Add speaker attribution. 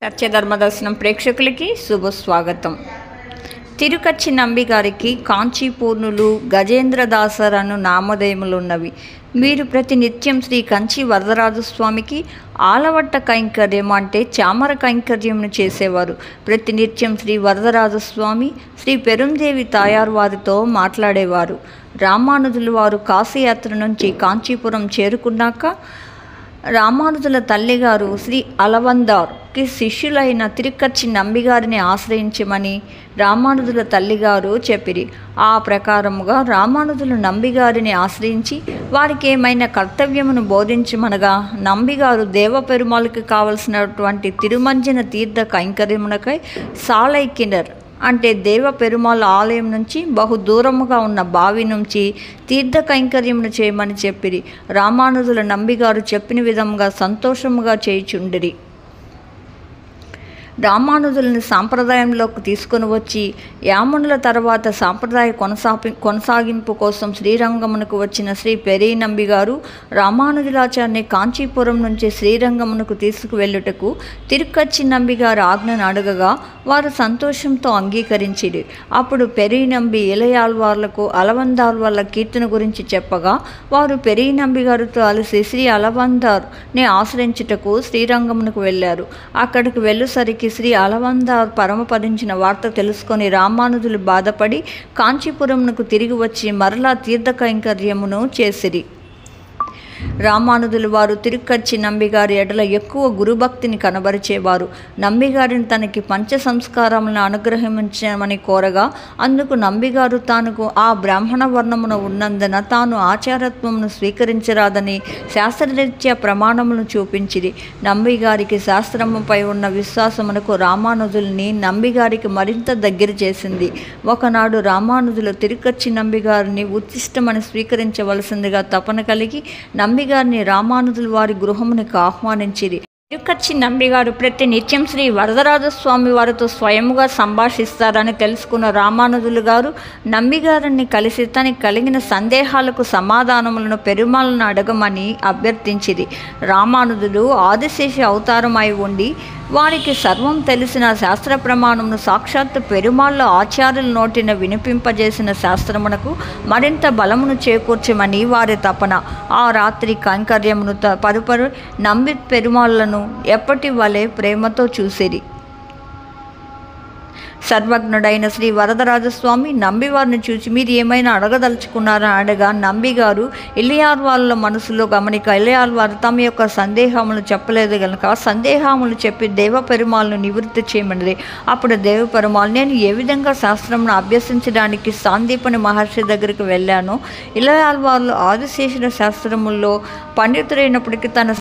Speaker 1: సత్యధర్మదర్శనం ప్రేక్షకులకి శుభస్వాగతం. తిరుకచ్చి నంబి గారికి కాంచీపూర్ణులు గజేంద్రదాసరను నామధేయములున్నవి. వీరు ప్రతినిత్యం శ్రీ కంచి వరదరాజస్వామికి ఆలవట్ట కైంకర్యం అంటే చామర కైంకర్యమును చేసేవారు. ప్రతినిత్యం శ్రీ వరదరాజస్వామి శ్రీ పెరుందేవి తాయారు వారితో మాట్లాడేవారు. రామానుజులు వారు కాశీయాత్ర నుంచి కాంచీపురం చేరుకున్నాక రామానుజుల తల్లిగారు శ్రీ అలవందార్కి శిష్యులైన తిరుకచ్చి నంబిగారిని ఆశ్రయించమని రామానుజుల తల్లిగారు చెప్పిరి. ఆ ప్రకారముగా రామానుజులు నంబిగారిని ఆశ్రయించి వారికి ఏమైనా కర్తవ్యమును బోధించమనగా నంబిగారు దేవపెరుమాళకి కావలసినటువంటి తిరుమంజన తీర్థ కైంకర్యమునకై సాలైకినర్ అంటే దేవ పెరుమాళ ఆలయం నుంచి బహు దూరముగా ఉన్న బావి నుంచి తీర్థ కైంకర్యమును చేయమని చెప్పిరి. రామానుజుల నంబిగారు చెప్పిన విధముగా సంతోషముగా చేయుచుండిరి. రామానుజులని సాంప్రదాయంలోకి తీసుకొని వచ్చి యామునుల తర్వాత సాంప్రదాయ కొనసాగింపు కోసం శ్రీరంగమునకు వచ్చిన శ్రీ పెరి నంబి గారు రామానుజులాచార్యని కాంచీపురం నుంచి శ్రీరంగమునకు తీసుకువెళ్ళుటకు తిరుకచ్చి నంబి గారు ఆజ్ఞను అడగగా వారు సంతోషంతో అంగీకరించిరి. అప్పుడు పెరి నంబి ఇలయాల్వార్లకు అలవందార్వార్ల కీర్తన గురించి చెప్పగా వారు పెరి నంబి గారితో అలసి శ్రీ అలవందార్ని ఆశ్రయించుటకు శ్రీరంగమునకు వెళ్ళారు. అక్కడికి వెళ్ళేసరికి శ్రీ అలవందార్ పరమపదించిన వార్త తెలుసుకొని రామానుజులు బాధపడి కాంచీపురంకు తిరిగి వచ్చి మరలా తీర్థ కైంకర్యమును చేసిరి. రామానుజులు వారు తిరుకచ్చి నంబిగారి ఎడల ఎక్కువ గురుభక్తిని కనబరిచేవారు. నంబిగారిని తనకి పంచ సంస్కారములను అనుగ్రహించమని కోరగా అందుకు నంబిగారు తానుకు ఆ బ్రాహ్మణ వర్ణమున ఉన్నందున తాను ఆచారత్వమును స్వీకరించరాదని శాస్త్రరీత్యా ప్రమాణములను చూపించిరి. నంబిగారికి శాస్త్రముపై ఉన్న విశ్వాసమునకు రామానుజుల్ని నంబిగారికి మరింత దగ్గర చేసింది. ఒకనాడు రామానుజులు తిరుకచ్చి నంబిగారిని ఉత్తిష్టమని స్వీకరించవలసిందిగా తపన కలిగి నంబిగారిని రామానుజులు వారి గృహమునికి ఆహ్వానించిరి. తిరుకచ్చి నంబిగారు ప్రతి నిత్యం శ్రీ వరదరాజస్వామి వారితో స్వయముగా సంభాషిస్తారని తెలుసుకున్న రామానుజులు గారు నంబిగారిని కలిసి తనకి కలిగిన సందేహాలకు సమాధానములను పెరుమాళను అడగమని అభ్యర్థించిరి. రామానుజులు ఆదిశేష అవతారమై ఉండి వారికి సర్వం తెలిసిన శాస్త్ర ప్రమాణమును సాక్షాత్తు పెరుమాళ్ళ ఆచార్యుల నోటిన వినిపింపజేసిన శాస్త్రమునకు మరింత బలమును చేకూర్చమని వారి తపన. ఆ రాత్రి కైంకర్యమును పరుపరు నంబి పెరుమాళ్ళను ఎప్పటి వలె ప్రేమతో చూసిరి. సర్వజ్ఞుడైన శ్రీ వరదరాజస్వామి నంబివారిని చూసి మీరు ఏమైనా అడగదలుచుకున్నారని అడగా నంబిగారు ఇలయాల్వార్ల మనసులో గమనిక ఇలయాల్వారు తమ యొక్క సందేహములు చెప్పలేదు కనుక సందేహములు చెప్పి దేవపెరుమాళ్ళను నివృత్తి చేయమన్నది. అప్పుడు దేవపెరుమాళ్ నేను ఏ విధంగా శాస్త్రమును అభ్యసించడానికి సాందీపని మహర్షి దగ్గరికి వెళ్ళాను. ఇలయాల్వార్లు ఆదిశేషుల శాస్త్రముల్లో పండితుడైనప్పటికీ తన